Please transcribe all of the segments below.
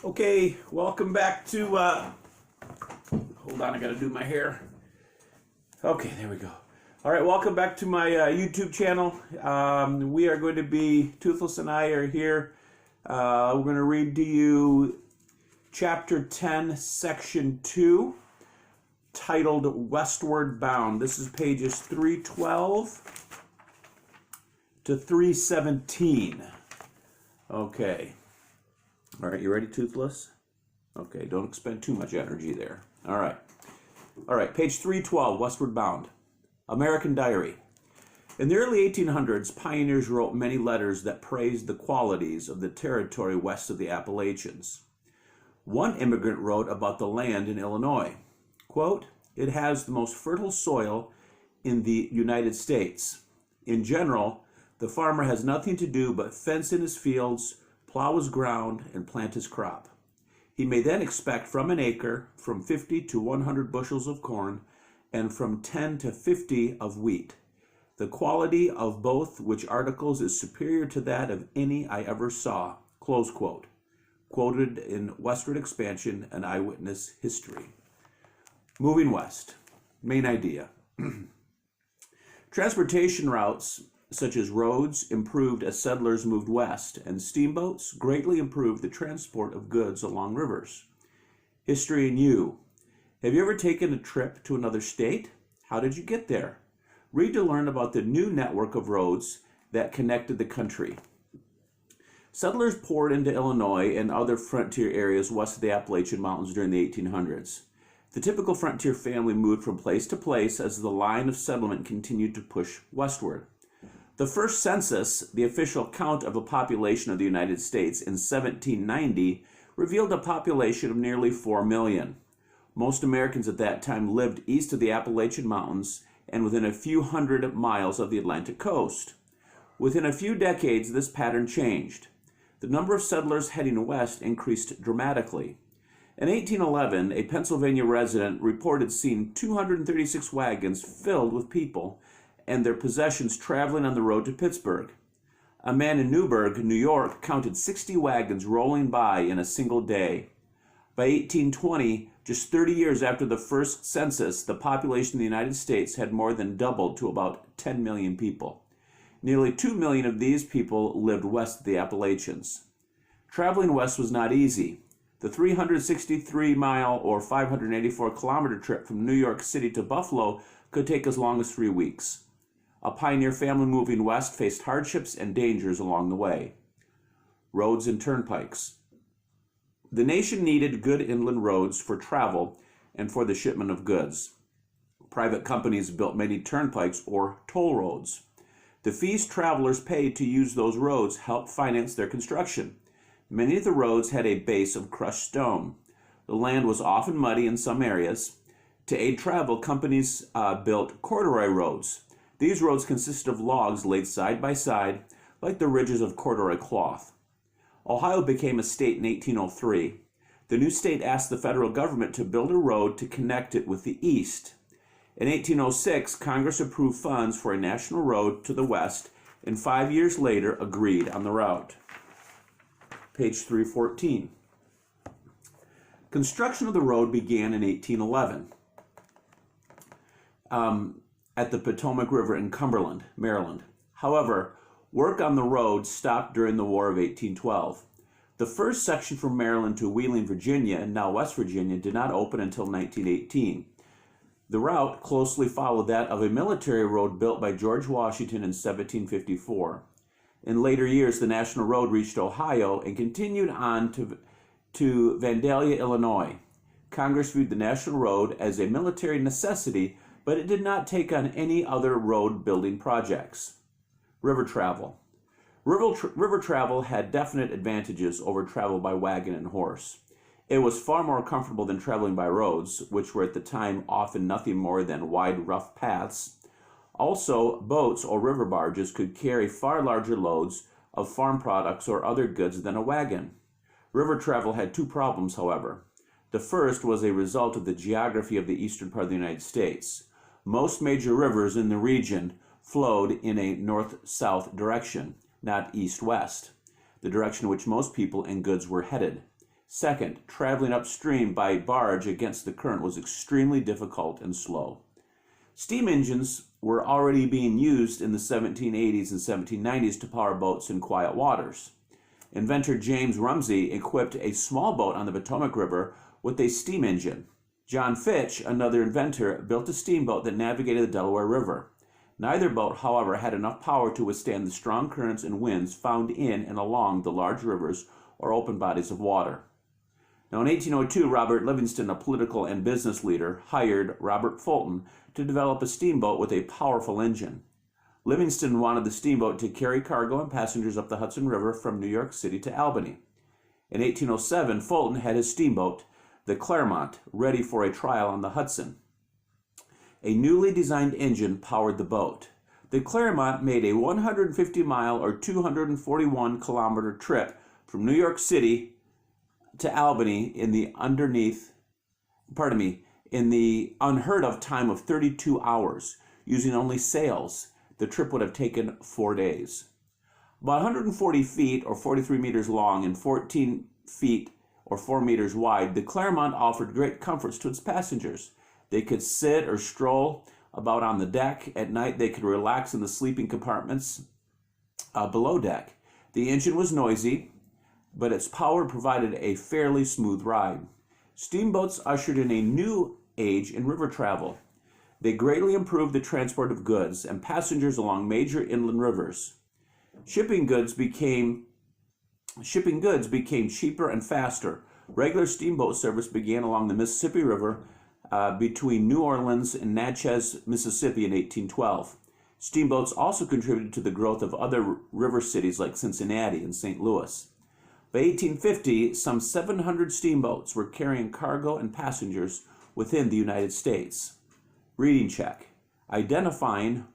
Okay, welcome back to, hold on, I gotta do my hair. Okay, there we go. All right, welcome back to my YouTube channel. We are going to be, Toothless and I are here. We're going to read to you Chapter 10, Section 2, titled Westward Bound. This is pages 312 to 317. Okay. All right, you ready, Toothless? Okay, don't expend too much energy there. All right. All right, page 312, Westward Bound. American Diary. In the early 1800s, pioneers wrote many letters that praised the qualities of the territory west of the Appalachians. One immigrant wrote about the land in Illinois. Quote, "It has the most fertile soil in the United States. In general, the farmer has nothing to do but fence in his fields, plow his ground, and plant his crop. He may then expect from an acre from 50 to 100 bushels of corn and from 10 to 50 of wheat. The quality of both which articles is superior to that of any I ever saw." Close quote. Quoted in Westward Expansion and Eyewitness History. Moving west. Main idea. Transportation routes such as roads improved as settlers moved west, and steamboats greatly improved the transport of goods along rivers. History in you. Have you ever taken a trip to another state? How did you get there? Read to learn about the new network of roads that connected the country. Settlers poured into Illinois and other frontier areas west of the Appalachian Mountains during the 1800s. The typical frontier family moved from place to place as the line of settlement continued to push westward. The first census, the official count of a population of the United States in 1790, revealed a population of nearly 4 million. Most Americans at that time lived east of the Appalachian Mountains and within a few hundred miles of the Atlantic coast. Within a few decades, this pattern changed. The number of settlers heading west increased dramatically. In 1811, a Pennsylvania resident reported seeing 236 wagons filled with people and their possessions traveling on the road to Pittsburgh. A man in Newburgh, New York, counted 60 wagons rolling by in a single day. By 1820, just 30 years after the first census, the population of the United States had more than doubled to about 10 million people. Nearly 2 million of these people lived west of the Appalachians. Traveling west was not easy. The 363-mile or 584-kilometer trip from New York City to Buffalo could take as long as 3 weeks. A pioneer family moving west faced hardships and dangers along the way. Roads and turnpikes. The nation needed good inland roads for travel and for the shipment of goods. Private companies built many turnpikes or toll roads. The fees travelers paid to use those roads helped finance their construction. Many of the roads had a base of crushed stone. The land was often muddy in some areas. To aid travel, companies built corduroy roads. These roads consisted of logs laid side by side, like the ridges of corduroy cloth. Ohio became a state in 1803. The new state asked the federal government to build a road to connect it with the east. In 1806, Congress approved funds for a national road to the west, and 5 years later agreed on the route. Page 314. Construction of the road began in 1811 at the Potomac River in Cumberland, Maryland. However, work on the road stopped during the War of 1812. The first section from Maryland to Wheeling, Virginia, and now West Virginia, did not open until 1918. The route closely followed that of a military road built by George Washington in 1754. In later years, the national road reached Ohio and continued on to Vandalia, Illinois. Congress viewed the national road as a military necessity, but it did not take on any other road building projects. River travel. River travel had definite advantages over travel by wagon and horse. It was far more comfortable than traveling by roads, which were at the time often nothing more than wide, rough paths. Also, boats or river barges could carry far larger loads of farm products or other goods than a wagon. River travel had two problems, however. The first was a result of the geography of the eastern part of the United States. Most major rivers in the region flowed in a north-south direction, not east-west, the direction in which most people and goods were headed. Second, traveling upstream by barge against the current was extremely difficult and slow. Steam engines were already being used in the 1780s and 1790s to power boats in quiet waters. Inventor James Rumsey equipped a small boat on the Potomac River with a steam engine. John Fitch, another inventor, built a steamboat that navigated the Delaware River. Neither boat, however, had enough power to withstand the strong currents and winds found in and along the large rivers or open bodies of water. Now, in 1802, Robert Livingston, a political and business leader, hired Robert Fulton to develop a steamboat with a powerful engine. Livingston wanted the steamboat to carry cargo and passengers up the Hudson River from New York City to Albany. In 1807, Fulton had his steamboat, the Clermont, ready for a trial on the Hudson. A newly designed engine powered the boat. The Clermont made a 150-mile or 241-kilometer trip from New York City to Albany in the unheard of time of 32 hours, using only sails. The trip would have taken 4 days. About 140 feet or 43 meters long and 14 feet or 4 meters wide, the Clermont offered great comforts to its passengers. They could sit or stroll about on the deck. At night, they could relax in the sleeping compartments below deck. The engine was noisy, but its power provided a fairly smooth ride. Steamboats ushered in a new age in river travel. They greatly improved the transport of goods and passengers along major inland rivers. Shipping goods became cheaper and faster. Regular steamboat service began along the Mississippi River between New Orleans and Natchez, Mississippi in 1812. Steamboats also contributed to the growth of other river cities like Cincinnati and St. Louis. By 1850, some 700 steamboats were carrying cargo and passengers within the United States. Reading check. Identifying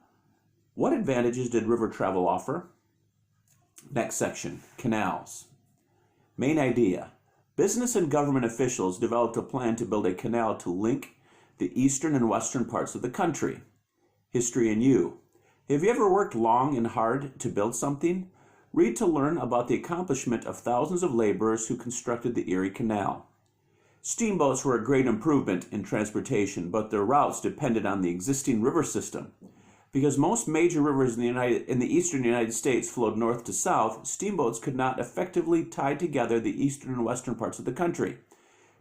what advantages did river travel offer? Next section, canals. Main idea. Business and government officials developed a plan to build a canal to link the eastern and western parts of the country. History and you. Have you ever worked long and hard to build something? Read to learn about the accomplishment of thousands of laborers who constructed the Erie Canal. Steamboats were a great improvement in transportation, but their routes depended on the existing river system. Because most major rivers in the eastern United States flowed north to south, steamboats could not effectively tie together the eastern and western parts of the country.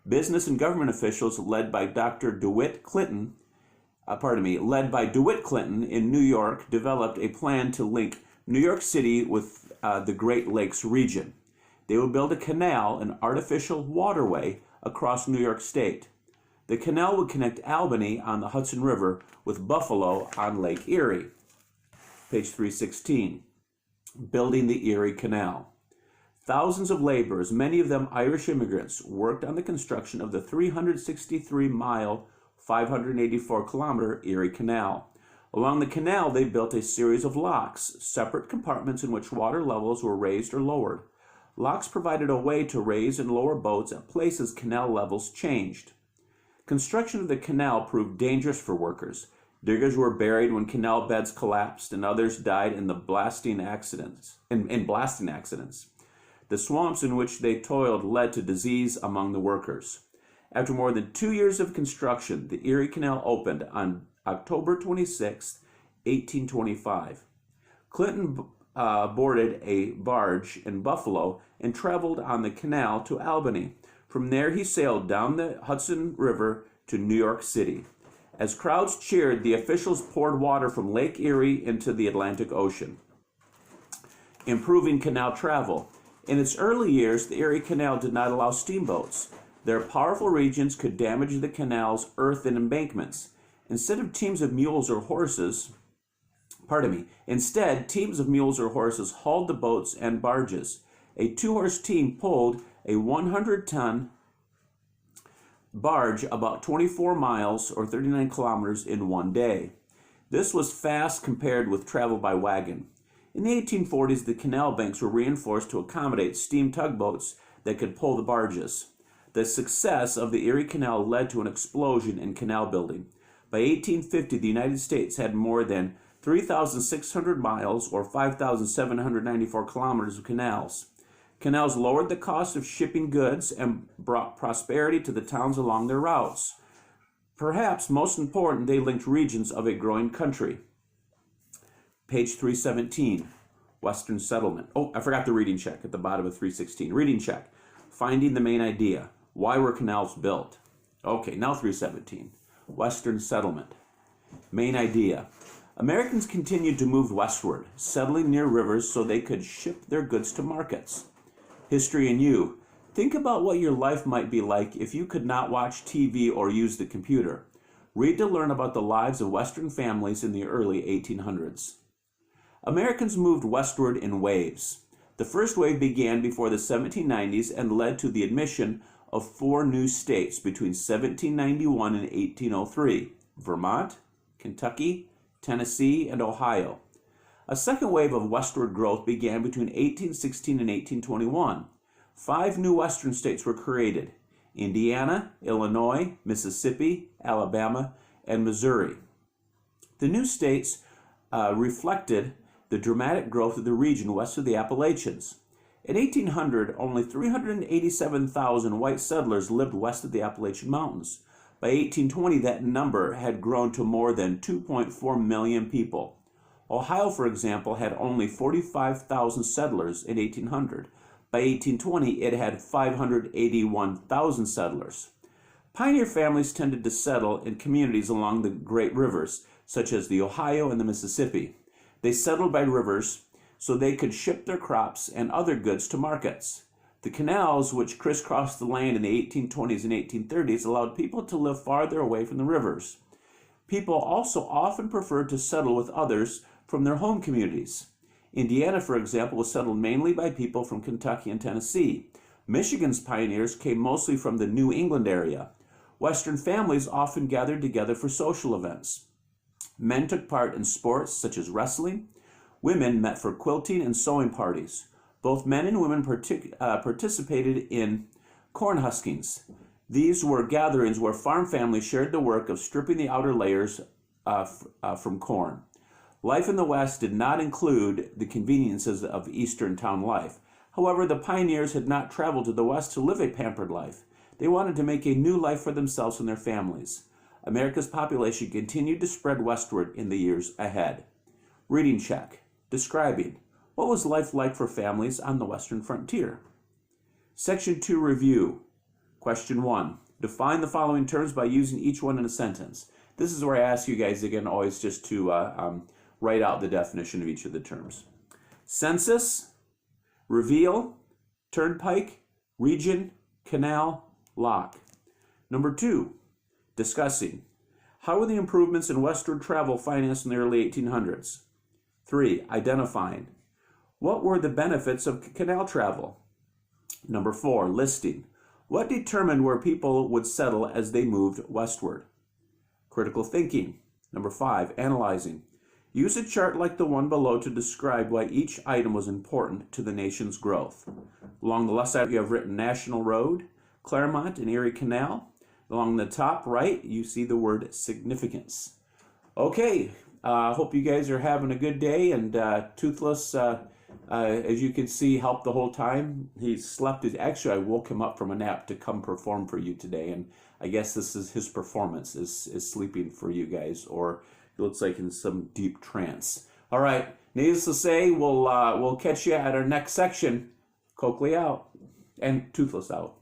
Business and government officials led by DeWitt Clinton in New York developed a plan to link New York City with the Great Lakes region. They would build a canal, an artificial waterway, across New York State. The canal would connect Albany on the Hudson River with Buffalo on Lake Erie. Page 316. Building the Erie Canal. Thousands of laborers, many of them Irish immigrants, worked on the construction of the 363-mile, 584-kilometer Erie Canal. Along the canal, they built a series of locks, separate compartments in which water levels were raised or lowered. Locks provided a way to raise and lower boats at places canal levels changed. Construction of the canal proved dangerous for workers. Diggers were buried when canal beds collapsed, and others died in blasting accidents. The swamps in which they toiled led to disease among the workers. After more than 2 years of construction, the Erie Canal opened on October 26, 1825. Clinton boarded a barge in Buffalo and traveled on the canal to Albany. From there, he sailed down the Hudson River to New York City. As crowds cheered, the officials poured water from Lake Erie into the Atlantic Ocean. Improving canal travel. In its early years, the Erie Canal did not allow steamboats. Their powerful regions could damage the canal's earth and embankments. Instead, teams of mules or horses hauled the boats and barges. A 2-horse team pulled a 100-ton barge about 24 miles or 39 kilometers in one day. This was fast compared with travel by wagon. In the 1840s, the canal banks were reinforced to accommodate steam tugboats that could pull the barges. The success of the Erie Canal led to an explosion in canal building. By 1850, the United States had more than 3,600 miles or 5,794 kilometers of canals. Canals lowered the cost of shipping goods and brought prosperity to the towns along their routes. Perhaps most important, they linked regions of a growing country. Page 317, Western Settlement. Oh, I forgot the reading check at the bottom of 316. Reading check. Finding the main idea. Why were canals built? Okay, now 317, Western Settlement. Main idea. Americans continued to move westward, settling near rivers so they could ship their goods to markets. History and you. Think about what your life might be like if you could not watch TV or use the computer. Read to learn about the lives of Western families in the early 1800s. Americans moved westward in waves. The first wave began before the 1790s and led to the admission of 4 new states between 1791 and 1803: Vermont, Kentucky, Tennessee, and Ohio. A second wave of westward growth began between 1816 and 1821. 5 new western states were created: Indiana, Illinois, Mississippi, Alabama, and Missouri. The new states reflected the dramatic growth of the region west of the Appalachians. In 1800, only 387,000 white settlers lived west of the Appalachian Mountains. By 1820, that number had grown to more than 2.4 million people. Ohio, for example, had only 45,000 settlers in 1800. By 1820, it had 581,000 settlers. Pioneer families tended to settle in communities along the great rivers, such as the Ohio and the Mississippi. They settled by rivers so they could ship their crops and other goods to markets. The canals, which crisscrossed the land in the 1820s and 1830s, allowed people to live farther away from the rivers. People also often preferred to settle with others from their home communities. Indiana, for example, was settled mainly by people from Kentucky and Tennessee. Michigan's pioneers came mostly from the New England area. Western families often gathered together for social events. Men took part in sports such as wrestling. Women met for quilting and sewing parties. Both men and women participated in corn huskings. These were gatherings where farm families shared the work of stripping the outer layers from corn. Life in the West did not include the conveniences of Eastern town life. However, the pioneers had not traveled to the West to live a pampered life. They wanted to make a new life for themselves and their families. America's population continued to spread westward in the years ahead. Reading check. Describing. What was life like for families on the western frontier? Section 2 review. Question 1. Define the following terms by using each one in a sentence. This is where I ask you guys again always just to write out the definition of each of the terms. Census, reveal, turnpike, region, canal, lock. Number 2. Discussing. How were the improvements in westward travel financed in the early 1800s? 3. Identifying. What were the benefits of canal travel? Number 4. Listing. What determined where people would settle as they moved westward? Critical thinking. Number 5. Analyzing. Use a chart like the one below to describe why each item was important to the nation's growth. Along the left side, you have written National Road, Claremont, and Erie Canal. Along the top right, you see the word significance. Okay, hope you guys are having a good day, and Toothless, as you can see, helped the whole time. He slept. Actually, I woke him up from a nap to come perform for you today, and I guess this is his performance, is sleeping for you guys, or it looks like in some deep trance. All right, needless to say, we'll catch you at our next section. Coakley out, and Toothless out.